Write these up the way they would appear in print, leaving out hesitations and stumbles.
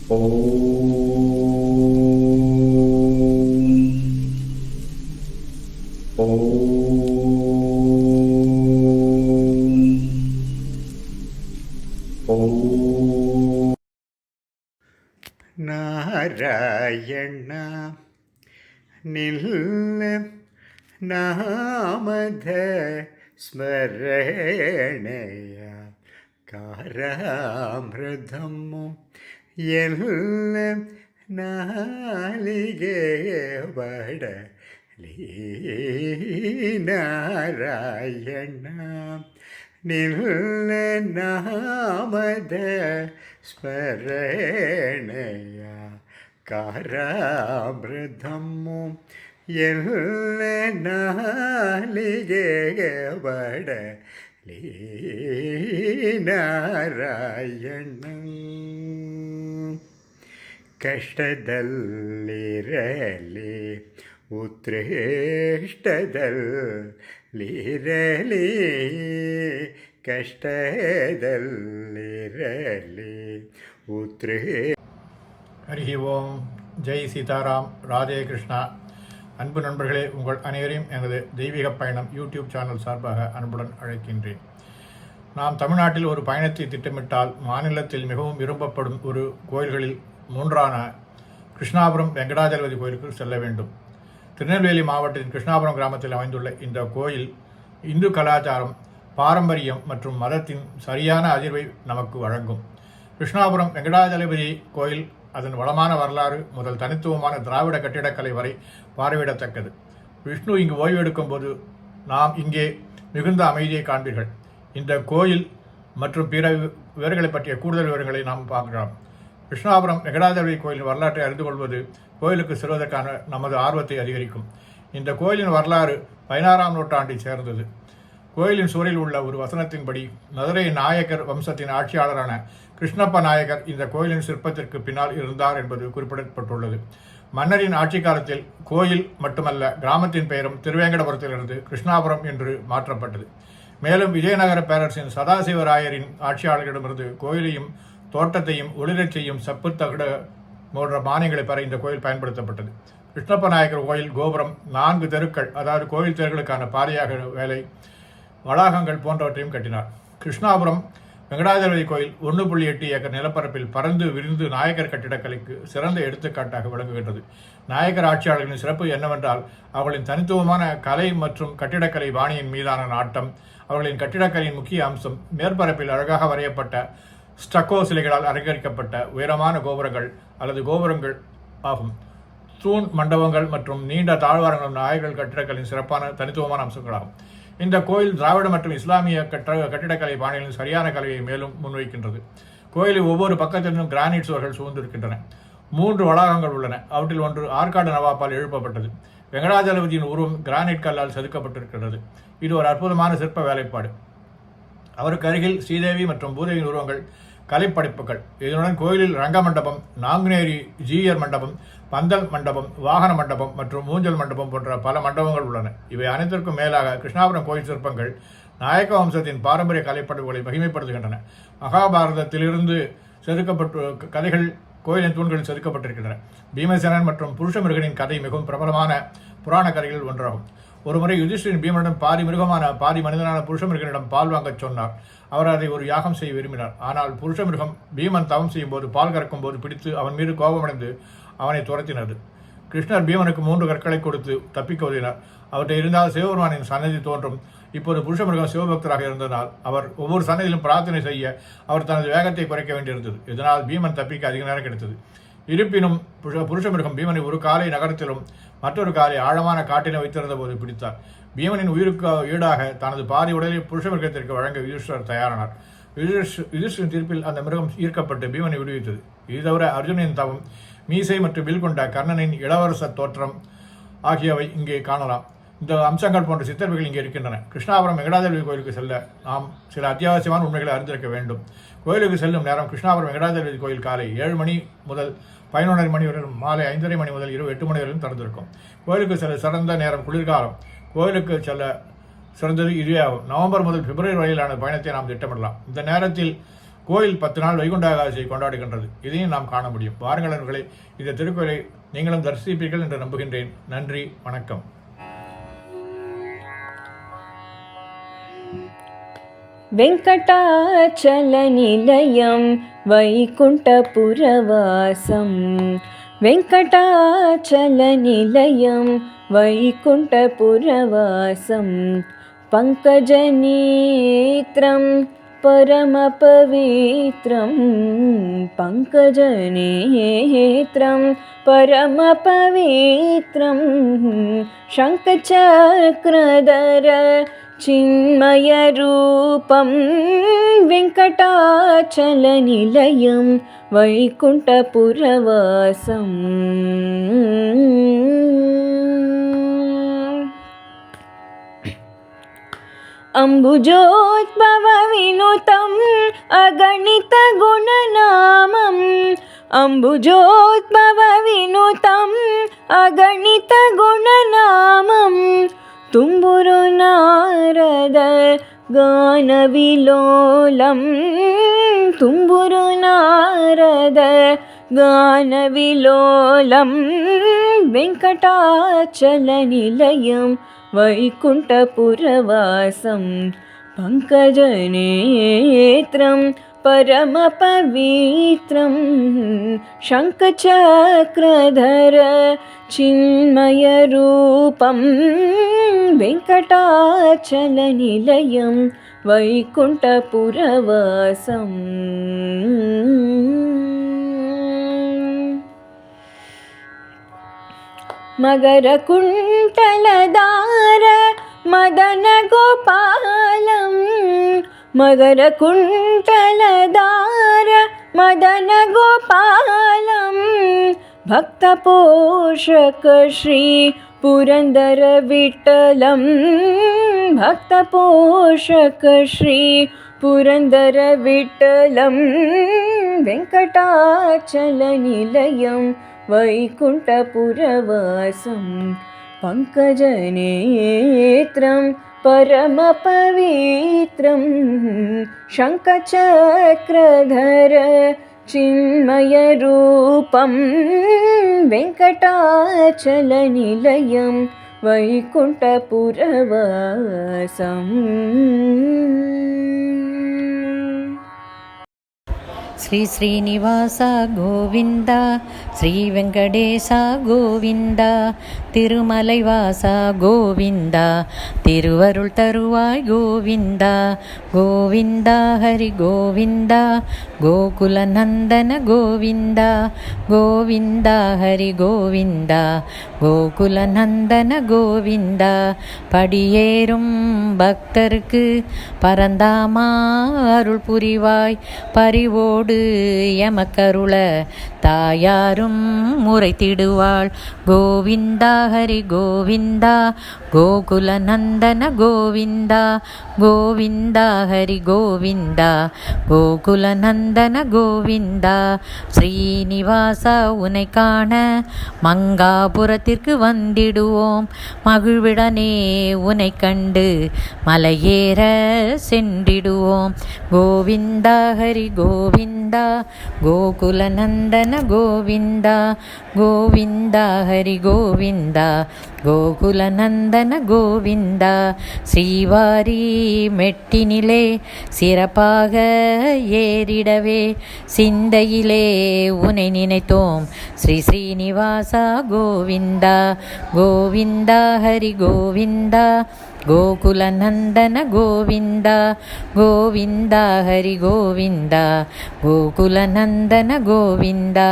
ನಾರಾಯಣ ನಿಲ್ಲ ನಾಮದ ಸ್ಮರಣೆಯ ಕಾರಾಮೃತಮ್ಮು ಎಲ್ಲ ನಾಲಿಗೆ ಬಡಲಿ ನಾರಾಯಣ ನಿಲ್ಲ ನಾಮದ ಸ್ಮರಣೆಯ ಕಾರಾಮೃತಮ್ಮು ಎಲ್ಲ ನಾಲಿಗೆ ಬಡಲಿ ನಾರಾಯಣ ಕಷ್ಟದಲ್ಲಿರಲಿ ಉತ್ಕೃಷ್ಟದಲ್ಲಿರಲಿ கஷ்டதல்லிரலி உத்ரே. ஹரி ஓம். ஜெய் சீதாராம். ராதே கிருஷ்ணா. அன்பு நண்பர்களே, உங்கள் அனைவரையும் எனது தெய்வீக பயணம் யூடியூப் சேனல் சார்பாக அன்புடன் அழைக்கின்றேன். நாம் தமிழ்நாட்டில் ஒரு பயணத்தை திட்டமிட்டால் மாநிலத்தில் மிகவும் விரும்பப்படும் ஒரு கோயில்களில் மூன்றான கிருஷ்ணாபுரம் வெங்கடாஜலபதி கோயிலுக்கு செல்ல வேண்டும். திருநெல்வேலி மாவட்டத்தின் கிருஷ்ணாபுரம் கிராமத்தில் அமைந்துள்ள இந்த கோயில் இந்து கலாச்சாரம், பாரம்பரியம் மற்றும் மதத்தின் சரியான அதிர்வை நமக்கு வழங்கும். கிருஷ்ணாபுரம் வெங்கடாஜலபதி கோயில் அதன் வளமான வரலாறு முதல் தனித்துவமான திராவிட கட்டிடக்கலை வரை பார்வையிடத்தக்கது. விஷ்ணு இங்கு ஓய்வெடுக்கும் போது நாம் இங்கே மிகுந்த அமைதியை காண்பீர்கள். இந்த கோயில் மற்றும் பிற விவரங்களை பற்றிய கூடுதல் விவரங்களை நாம் பார்க்கலாம். கிருஷ்ணாபுரம் வெங்கடாஜலபதி கோயிலின் வரலாற்றை அறிந்து கொள்வது கோயிலுக்கு செல்வதற்கான நமது ஆர்வத்தை அதிகரிக்கும். இந்த கோயிலின் வரலாறு 16ஆம் நூற்றாண்டை சேர்ந்தது. கோயிலின் சுவரில் உள்ள ஒரு வசனத்தின்படி மதுரை நாயக்கர் வம்சத்தின் ஆட்சியாளரான கிருஷ்ணப்ப நாயக்கர் இந்த கோயிலின் சிற்பத்திற்கு பின்னால் இருந்தார் என்பது குறிப்பிடப்பட்டுள்ளது. மன்னரின் ஆட்சி காலத்தில் கோயில் மட்டுமல்ல, கிராமத்தின் பெயரும் திருவேங்கடபுரத்திலிருந்து கிருஷ்ணாபுரம் என்று மாற்றப்பட்டது. மேலும் விஜயநகர பேரரசின் சதாசிவராயரின் ஆட்சியாளர்களிடமிருந்து கோயிலையும் தோட்டத்தையும் ஒளிரச் செய்யும் சப்பு தகடு போன்ற மானியங்களை பெற இந்த கோயில் பயன்படுத்தப்பட்டது. கிருஷ்ணப்ப நாயக்கர் கோயில் கோபுரம் 4 தெருக்கள், அதாவது கோயில் தெருக்களுக்கான பாதையாக வேலை, வளாகங்கள் போன்றவற்றையும் கட்டினார். கிருஷ்ணாபுரம் வெங்கடாஜலபதி கோயில் 1.8 ஏக்கர் நிலப்பரப்பில் பறந்து விரிந்து நாயக்கர் கட்டிடக்கலைக்கு சிறந்த எடுத்துக்காட்டாக விளங்குகின்றது. நாயக்கர் ஆட்சியாளர்களின் சிறப்பு என்னவென்றால் அவர்களின் தனித்துவமான கலை மற்றும் கட்டிடக்கலை பாணியின் மீதான நாட்டம். அவர்களின் கட்டிடக்கலையின் முக்கிய அம்சம் மேற்பரப்பில் அழகாக வரையப்பட்ட ஸ்டக்கோ சிலைகளால் அலங்கரிக்கப்பட்ட உயரமான கோபுரங்கள் அல்லது கோபுரங்கள் ஆகும். தூண் மண்டபங்கள் மற்றும் நீண்ட தாழ்வாரங்களும் நாயக்கர் கட்டிடக்கலையின் சிறப்பான தனித்துவமான அம்சங்களாகும். இந்த கோயில் திராவிட மற்றும் இஸ்லாமிய கட்டிடக்கலை பாணிகளின் சரியான கலையை மேலும் முன்வைக்கின்றது. கோயிலில் ஒவ்வொரு பக்கத்திலும் கிரானைட் சுவர்கள் சூழ்ந்திருக்கின்றன. 3 வளாகங்கள் உள்ளன. அவற்றில் ஒன்று ஆற்காடு நவாப்பால் எழுப்பப்பட்டது. வெங்கடாஜலபதியின் உருவம் கிரானைட் கல்லால் செதுக்கப்பட்டிருக்கிறது. இது ஒரு அற்புதமான சிற்ப வேலைப்பாடு. அவருக்கு அருகில் ஸ்ரீதேவி மற்றும் பூதேவியின் உருவங்கள் கலைப்படைப்புகள். இதனுடன் கோயிலில் ரங்க மண்டபம், நாங்குநேரி ஜீயர் மண்டபம், பந்தல் மண்டபம், வாகன மண்டபம் மற்றும் ஊஞ்சல் மண்டபம் போன்ற பல மண்டபங்கள் உள்ளன. இவை அனைத்திற்கும் மேலாக கிருஷ்ணாபுரம் கோயில் சிற்பங்கள் நாயக்க வம்சத்தின் பாரம்பரிய கலைப்படைப்புகளை மகிமைப்படுத்துகின்றன. மகாபாரதத்திலிருந்து செதுக்கப்பட்டு கதைகள் கோயிலின் தூண்களில் செதுக்கப்பட்டிருக்கின்றன. பீமசேனன் மற்றும் புருஷமிருகனின் கதை மிகவும் பிரபலமான புராண கதைகளில் ஒன்றாகும். ஒருமுறை யுதிஷ்டிரன் பீமனிடம் பாதி மிருகமான பாதி மனிதனான புருஷமிருகனிடம் பால் வாங்கச் சொன்னார். அவர் அதை ஒரு யாகம் செய்ய விரும்பினார். ஆனால் புருஷமிருகம் பீமன் தவம் செய்யும் போது பால் கறக்கும் போது பிடித்து அவன் மீது கோபமடைந்து அவனை துரத்தினது. கிருஷ்ணர் பீமனுக்கு 3 கற்களை கொடுத்து தப்பிக்க உதவினார். அவற்றை இருந்தால் சிவபெருமானின் சன்னதி தோன்றும். இப்போது புருஷமிருகம் சிவபக்தராக இருந்ததால் அவர் ஒவ்வொரு சன்னதியிலும் பிரார்த்தனை செய்ய அவர் தனது வேகத்தை குறைக்க வேண்டியிருந்தது. இதனால் பீமன் தப்பிக்க அதிக நேரம் கிடைத்தது. இருப்பினும் புருஷமிருகம் பீமனை ஒரு காலை நகரத்திலும் மற்றொரு காலை ஆழமான காட்டினை வைத்திருந்த போது பிடித்தார். பீமனின் உயிருக்கு ஈடாக தனது பாதி உடலை புருஷமிருகத்திற்கு வழங்க யுதிஷ்டர் தயாரானார். யுதிஷ்டரின் தீர்ப்பில் அந்த மிருகம் ஈர்க்கப்பட்டு பீமனை விடுவித்தது. இது தவிர அர்ஜுனின் தவம், மீசை மற்றும் வில் கொண்ட கர்ணனின் இளவரச தோற்றம் ஆகியவை இங்கே காணலாம். இந்த அம்சங்கள் போன்ற சித்தர்வைகள் இங்கே இருக்கின்றன. கிருஷ்ணாபுரம் வெங்கடாஜலபதி கோயிலுக்கு செல்ல நாம் சில அத்தியாவசியமான உண்மைகளை அறிந்திருக்க வேண்டும். கோயிலுக்கு செல்லும் நேரம் கிருஷ்ணாபுரம் வெங்கடாஜலபதி கோயில் காலை 7 மணி முதல் 11 மணி வரை, மாலை 5:30 மணி முதல் இரவு 8 மணி வரையும் திறந்திருக்கும். கோயிலுக்கு செல்ல சிறந்த நேரம் குளிர்காலம். கோயிலுக்கு செல்ல சிறந்தது இதுவே ஆகும். நவம்பர் முதல் பிப்ரவரி வரையிலான பயணத்தை நாம் திட்டமிடலாம். இந்த நேரத்தில் கோயில் 10 நாள் வைகுண்ட ஏகாதசியை கொண்டாடுகின்றது. இதையும் நாம் காண முடியும். வாருங்கள் நண்பர்களே, இந்த திருக்கோயிலை நீங்களும் தரிசிப்பீர்கள் என்று நம்புகின்றேன். நன்றி, வணக்கம். वेङ्कटाचलनिलयं वैकुण्ठपुरवासं वेङ्कटाचलनिलयं वैकुण्ठपुरवासं पङ्कजनेत्रं परमपवित्रं पङ्कजनेत्रं परमपवित्रं शङ्खचक्रधर चिन्मयरूपं वेङ्कटाचलनिलयं वैकुण्ठपुरवासम् अम्बुजोद्भवविनुतम् अगणितगुणनामम् अम्बुजोद्भवविनुतम् अगणितगुणनामम् तुम्बुरु नारद गानविलोलं तुम्बुरु नारद गानविलोलं वेङ्कटाचलनिलयं वैकुण्ठपुरवासं पङ्कजनेत्रं परमपवित्रं शङ्खचक्रधर चिन्मयरूपं वेङ्कटाचलनिलयं वैकुण्ठपुरवासम् मकरकुण्डलधार मदनगोपालं मकरकुण्डलधार मदनगोपालं भक्तपोषक श्री पुरन्दरविठ्ठलं भक्तपोषक श्री पुरन्दरविठ्ठलं वेङ्कटाचलनिलयं वैकुण्ठपुरवासं पङ्कजनेत्रं परमपवित्रं शङ्खचक्रधर चिन्मयरूपं वेङ्कटाचलनिलयं वैकुण्ठपुरवासम् శ్రీ శ్రీనివాస గోవింద శ్రీ వెంకటేశ గోవింద திருமலைவாச கோவிந்த திருவருள் தருவாய் கோவிந்த கோவிந்த ஹரி கோவிந்த கோகுல நந்தன கோவிந்த கோவிந்த ஹரி கோவிந்த கோகுல நந்தன கோவிந்த படியேறும் பக்தருக்கு பரந்தாமா அருள் புரிவாய் பரிவோடு எமக்கருள தாயாரும் முறைத்திடுவாள் கோவிந்தா ஹரி கோவிந்தா கோகுல நந்தன கோவிந்தா கோவிந்தா ஹரி கோவிந்தா கோகுல நந்தன கோவிந்தா ஸ்ரீனிவாசா உனை காண மங்காபுரத்திற்கு வந்திடுவோம் மகிழ்விடனே உனை கண்டு மலையேற சென்றிடுவோம் கோவிந்தா ஹரி கோவிந்தா கோகுல நந்தன கோவிந்தா கோவிந்தா ஹரி கோவிந்தா கோகுல நந்தன கோவிந்தா ஸ்ரீவாரி மெட்டினிலே சிறப்பாக ஏறிடவே சிந்தையிலே உனை நினைத்தோம் ஸ்ரீ ஸ்ரீனிவாசா கோவிந்தா கோவிந்தா ஹரி கோவிந்தா கோகுல நந்தன கோவிந்தா கோவிந்தா ஹரி கோவிந்தா கோகுல நந்தன கோவிந்தா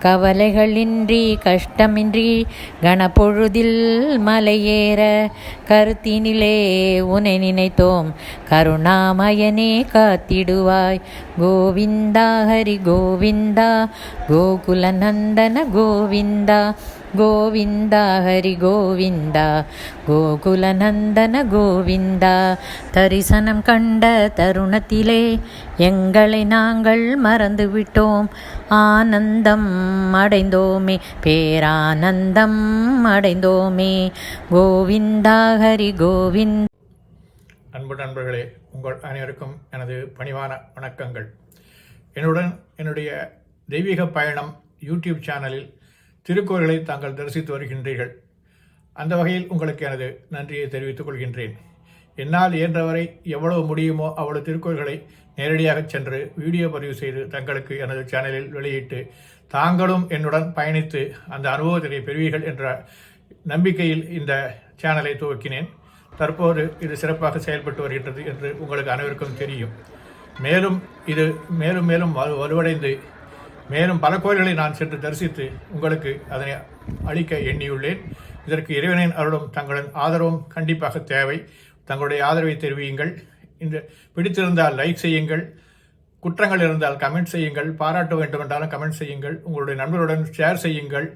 கவலைகளின்றி கஷ்டமின்றி கணப்பொழுதில் மலையேற கருத்தினிலே உனை நினைத்தோம் கருணாமயனே காத்திடுவாய் கோவிந்தா ஹரி கோவிந்தா கோகுல நந்தன கோவிந்தா கோவிந்தா ஹரி கோவிந்தா கோகுல நந்தன கோவிந்தா தரிசனம் கண்ட தருணத்திலே எங்களை நாங்கள் மறந்துவிட்டோம் ஆனந்தம் அடைந்தோமே பேரானந்தம் அடைந்தோமே கோவிந்தா ஹரி கோவிந்தா. அன்பு நண்பர்களே, உங்கள் அனைவருக்கும் எனது பணிவான வணக்கங்கள். என்னுடைய தெய்வீக பயணம் யூடியூப் சேனலில் திருக்கோயில்களை தாங்கள் தரிசித்து வருகின்றீர்கள். அந்த வகையில் உங்களுக்கு எனது நன்றியை தெரிவித்துக் கொள்கின்றேன். என்னால் இயன்றவரை எவ்வளவு முடியுமோ அவ்வளவு திருக்கோயில்களை நேரடியாக சென்று வீடியோ பதிவு செய்து தங்களுக்கு எனது சேனலில் வெளியிட்டு தாங்களும் என்னுடன் பயணித்து அந்த அனுபவத்தினை பெறுவீர்கள் என்ற நம்பிக்கையில் இந்த சேனலை துவக்கினேன். தற்போது இது சிறப்பாக செயல்பட்டு வருகின்றது என்று உங்களுக்கு அனைவருக்கும் தெரியும். மேலும் இது மேலும் மேலும் வலுவடைந்து மேலும் பல கோயில்களை நான் சென்று தரிசித்து உங்களுக்கு அதனை அளிக்க எண்ணியுள்ளேன். இதற்கு இறைவனின் அருளும் தங்களின் ஆதரவும் கண்டிப்பாக தேவை. தங்களுடைய ஆதரவை தெரிவியுங்கள். இந்த பிடித்திருந்தால் லைக் செய்யுங்கள், குற்றங்கள் இருந்தால் கமெண்ட் செய்யுங்கள், பாராட்ட வேண்டுமென்றாலும் கமெண்ட் செய்யுங்கள், உங்களுடைய நண்பர்களுடன் ஷேர் செய்யுங்கள்.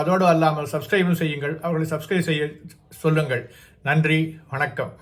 அதோடு அல்லாமல் சப்ஸ்கிரைபும் செய்யுங்கள். அவர்களை சப்ஸ்கிரைப் செய்ய சொல்லுங்கள். நன்றி, வணக்கம்.